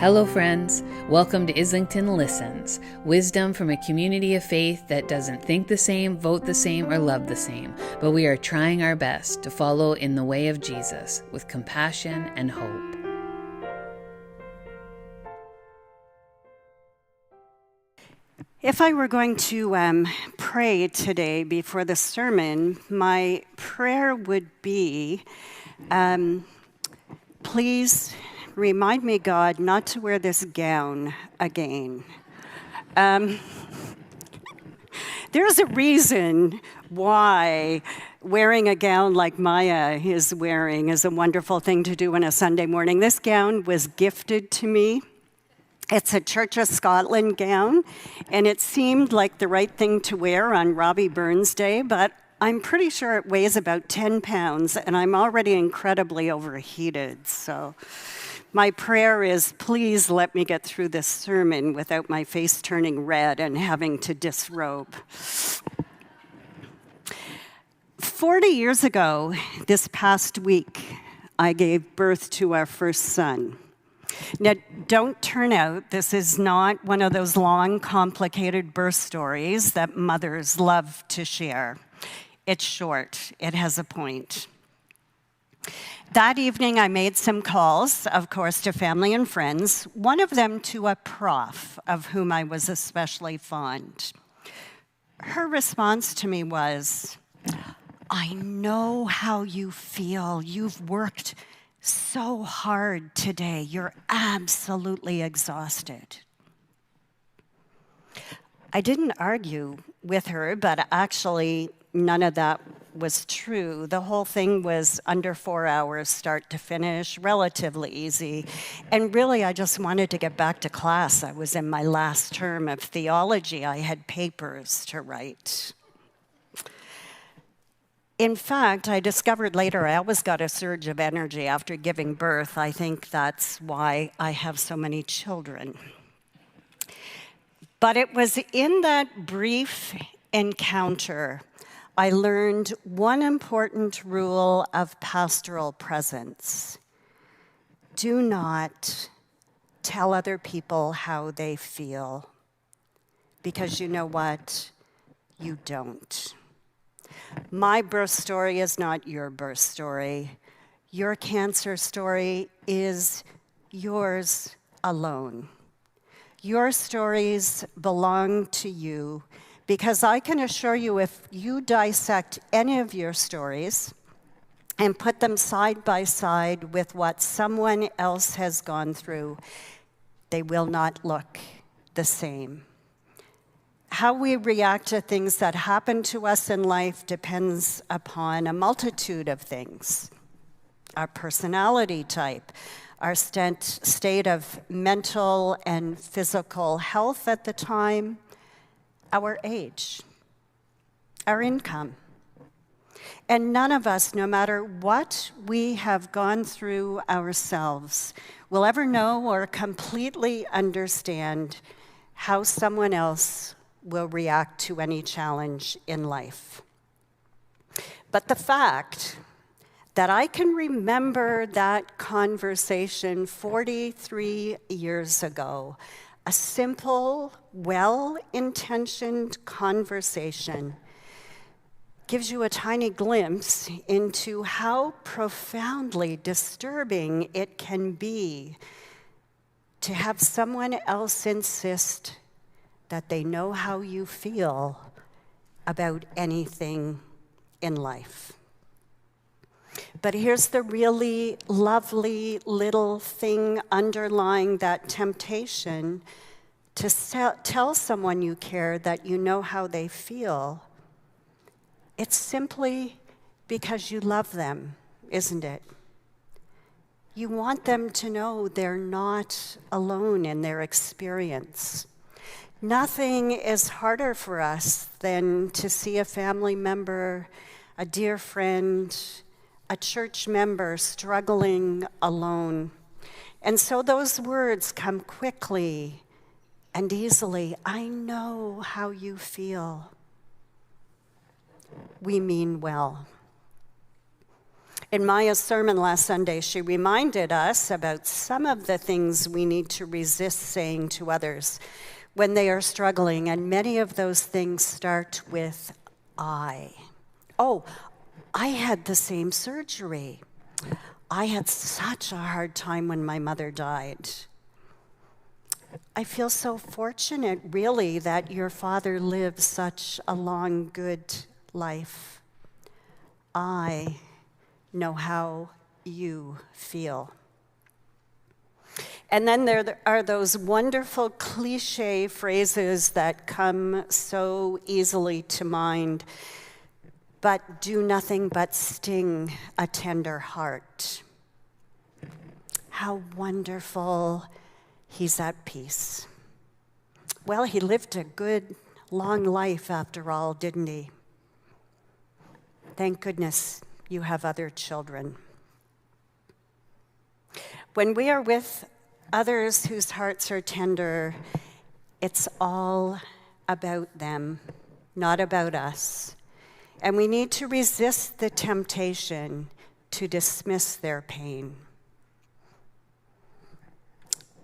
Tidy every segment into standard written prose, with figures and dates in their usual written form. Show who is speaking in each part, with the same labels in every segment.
Speaker 1: Hello, friends. Welcome to Islington Listens, wisdom from a community of faith that doesn't think the same, vote the same, or love the same, but we are trying our best to follow in the way of Jesus with compassion and hope.
Speaker 2: If I were going to pray today before the sermon, my prayer would be, please remind me, God, not to wear this gown again. There's a reason why wearing a gown like Maya is wearing is a wonderful thing to do on a Sunday morning. This gown was gifted to me. It's a Church of Scotland gown, and it seemed like the right thing to wear on Robbie Burns Day, but I'm pretty sure it weighs about 10 pounds, and I'm already incredibly overheated. So my prayer is, please let me get through this sermon without my face turning red and having to disrobe. 40 years ago, this past week, I gave birth to our first son. Now, don't turn out, this is not one of those long, complicated birth stories that mothers love to share. It's short. It has a point. That evening, I made some calls, of course, to family and friends, one of them to a prof of whom I was especially fond. Her response to me was, I know how you feel. You've worked so hard today. You're absolutely exhausted. I didn't argue with her, but actually none of that was true. The whole thing was under 4 hours, start to finish, relatively easy. And really, I just wanted to get back to class. I was in my last term of theology. I had papers to write. In fact, I discovered later I always got a surge of energy after giving birth. I think that's why I have so many children. But it was in that brief encounter I learned one important rule of pastoral presence. Do not tell other people how they feel, because you know what? You don't. My birth story is not your birth story. Your cancer story is yours alone. Your stories belong to you, because I can assure you, if you dissect any of your stories and put them side by side with what someone else has gone through, they will not look the same. How we react to things that happen to us in life depends upon a multitude of things. Our personality type, our state of mental and physical health at the time, our age, our income. And none of us, no matter what we have gone through ourselves, will ever know or completely understand how someone else will react to any challenge in life. But the fact that I can remember that conversation 43 years ago, a simple, well-intentioned conversation, gives you a tiny glimpse into how profoundly disturbing it can be to have someone else insist that they know how you feel about anything in life. But here's the really lovely little thing underlying that temptation to tell someone you care that you know how they feel. It's simply because you love them, isn't it? You want them to know they're not alone in their experience. Nothing is harder for us than to see a family member, a dear friend, a church member struggling alone. And so those words come quickly and easily. I know how you feel. We mean well. In Maya's sermon last Sunday, she reminded us about some of the things we need to resist saying to others when they are struggling, and many of those things start with I. Oh, I had the same surgery. I had such a hard time when my mother died. I feel so fortunate, really, that your father lived such a long, good life. I know how you feel. And then there are those wonderful cliche phrases that come so easily to mind, but do nothing but sting a tender heart. How wonderful he's at peace. Well, he lived a good, long life after all, didn't he? Thank goodness you have other children. When we are with others whose hearts are tender, it's all about them, not about us. And we need to resist the temptation to dismiss their pain.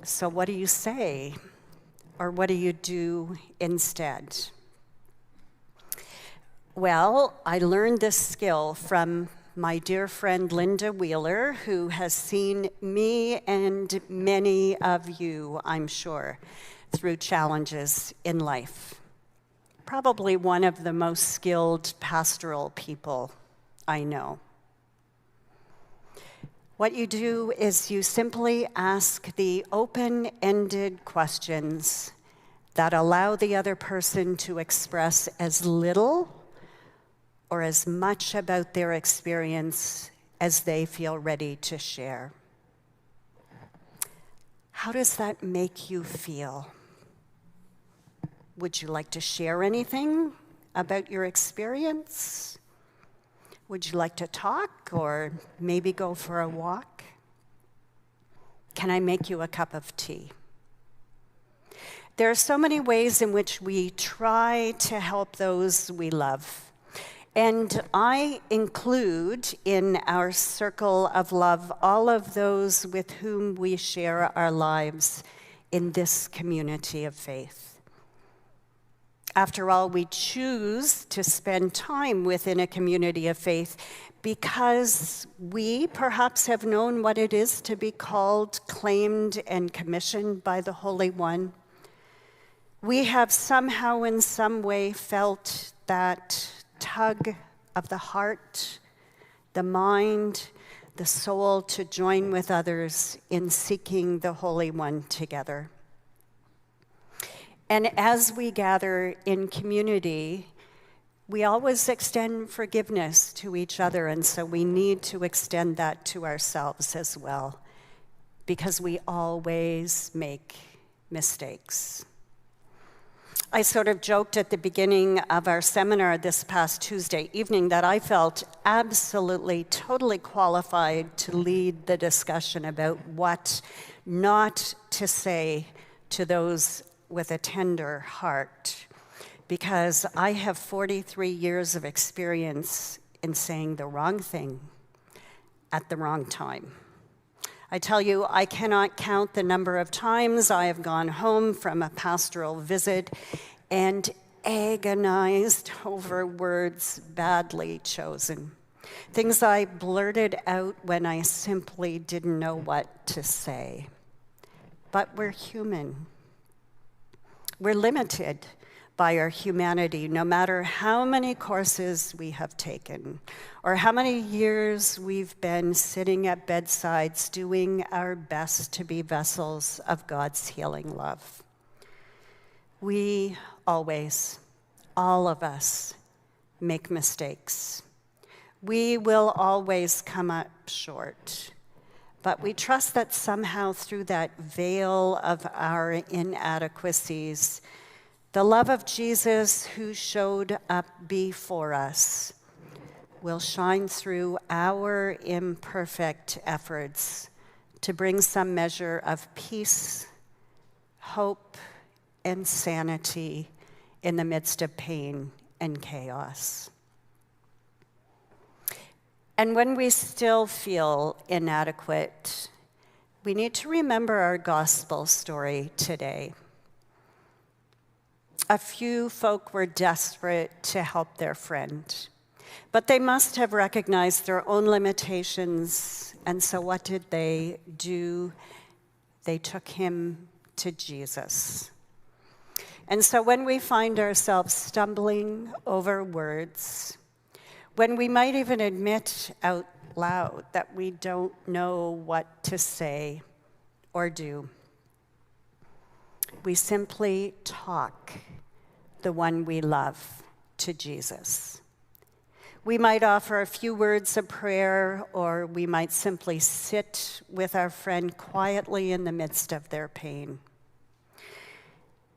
Speaker 2: So what do you say? Or what do you do instead? Well, I learned this skill from my dear friend Linda Wheeler, who has seen me and many of you, I'm sure, through challenges in life. Probably one of the most skilled pastoral people I know. What you do is you simply ask the open-ended questions that allow the other person to express as little or as much about their experience as they feel ready to share. How does that make you feel? Would you like to share anything about your experience? Would you like to talk or maybe go for a walk? Can I make you a cup of tea? There are so many ways in which we try to help those we love. And I include in our circle of love all of those with whom we share our lives in this community of faith. After all, we choose to spend time within a community of faith because we perhaps have known what it is to be called, claimed, and commissioned by the Holy One. We have somehow in some way felt that tug of the heart, the mind, the soul to join with others in seeking the Holy One together. And as we gather in community, we always extend forgiveness to each other, and so we need to extend that to ourselves as well, because we always make mistakes. I sort of joked at the beginning of our seminar this past Tuesday evening that I felt absolutely, totally qualified to lead the discussion about what not to say to those with a tender heart, because I have 43 years of experience in saying the wrong thing at the wrong time. I tell you, I cannot count the number of times I have gone home from a pastoral visit and agonized over words badly chosen. Things I blurted out when I simply didn't know what to say. But we're human. We're limited by our humanity, no matter how many courses we have taken, or how many years we've been sitting at bedsides doing our best to be vessels of God's healing love. We always, all of us, make mistakes. We will always come up short. But we trust that somehow through that veil of our inadequacies, the love of Jesus who showed up before us will shine through our imperfect efforts to bring some measure of peace, hope, and sanity in the midst of pain and chaos. And when we still feel inadequate, we need to remember our gospel story today. A few folk were desperate to help their friend, but they must have recognized their own limitations, and so what did they do? They took him to Jesus. And so when we find ourselves stumbling over words, when we might even admit out loud that we don't know what to say or do, we simply talk the one we love to Jesus. We might offer a few words of prayer, or we might simply sit with our friend quietly in the midst of their pain.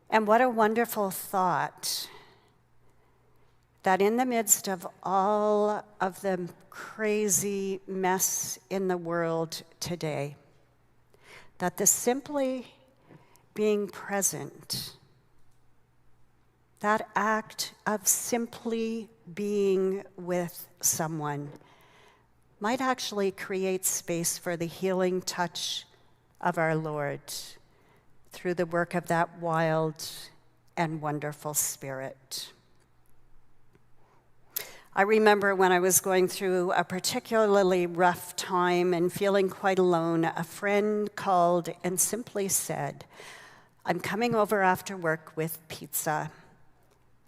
Speaker 2: And what a wonderful thought that in the midst of all of the crazy mess in the world today, that the simply being present, that act of simply being with someone, might actually create space for the healing touch of our Lord through the work of that wild and wonderful Spirit. I remember when I was going through a particularly rough time and feeling quite alone, a friend called and simply said, "I'm coming over after work with pizza,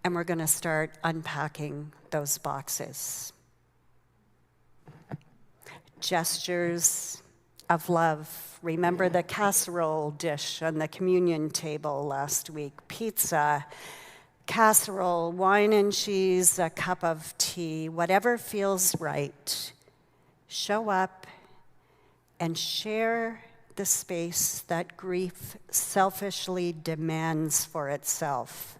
Speaker 2: and we're going to start unpacking those boxes." Gestures of love. Remember the casserole dish on the communion table last week. Pizza, casserole, wine and cheese, a cup of tea, whatever feels right. Show up and share the space that grief selfishly demands for itself,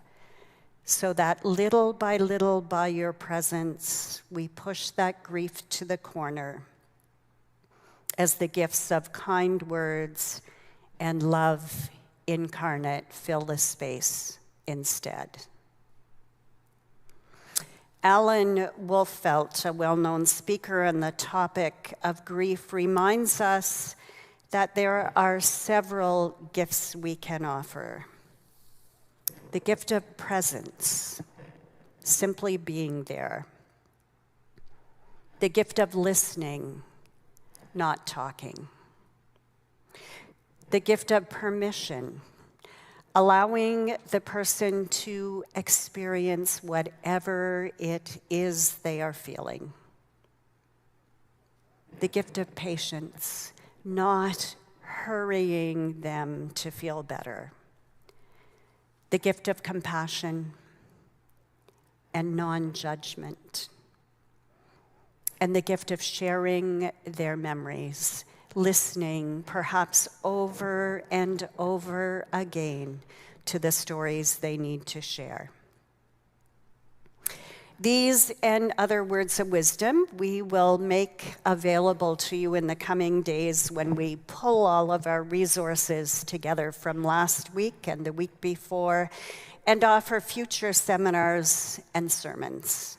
Speaker 2: so that little by your presence, we push that grief to the corner as the gifts of kind words and love incarnate fill the space instead. Alan Wolfelt, a well-known speaker on the topic of grief, reminds us that there are several gifts we can offer. The gift of presence, simply being there. The gift of listening, not talking. The gift of permission, allowing the person to experience whatever it is they are feeling. The gift of patience, not hurrying them to feel better. The gift of compassion and non-judgment. And the gift of sharing their memories, listening perhaps over and over again to the stories they need to share. These and other words of wisdom we will make available to you in the coming days when we pull all of our resources together from last week and the week before and offer future seminars and sermons.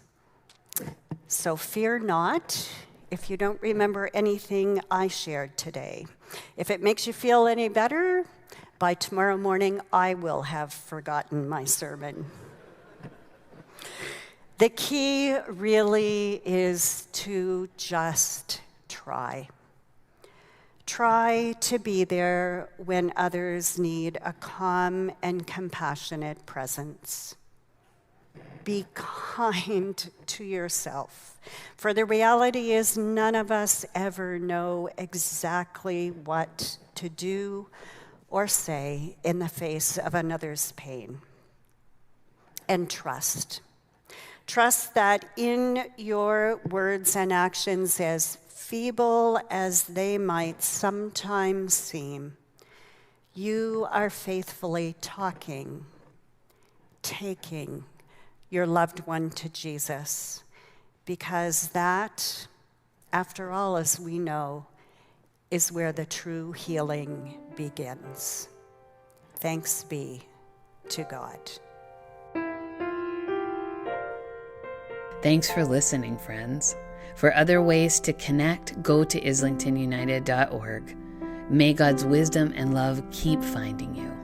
Speaker 2: So fear not if you don't remember anything I shared today. If it makes you feel any better, by tomorrow morning I will have forgotten my sermon. The key really is to just try. Try to be there when others need a calm and compassionate presence. Be kind to yourself, for the reality is none of us ever know exactly what to do or say in the face of another's pain. And trust. Trust that in your words and actions, as feeble as they might sometimes seem, you are faithfully talking, taking your loved one to Jesus, because that, after all, as we know, is where the true healing begins. Thanks be to God.
Speaker 1: Thanks for listening, friends. For other ways to connect, go to islingtonunited.org. May God's wisdom and love keep finding you.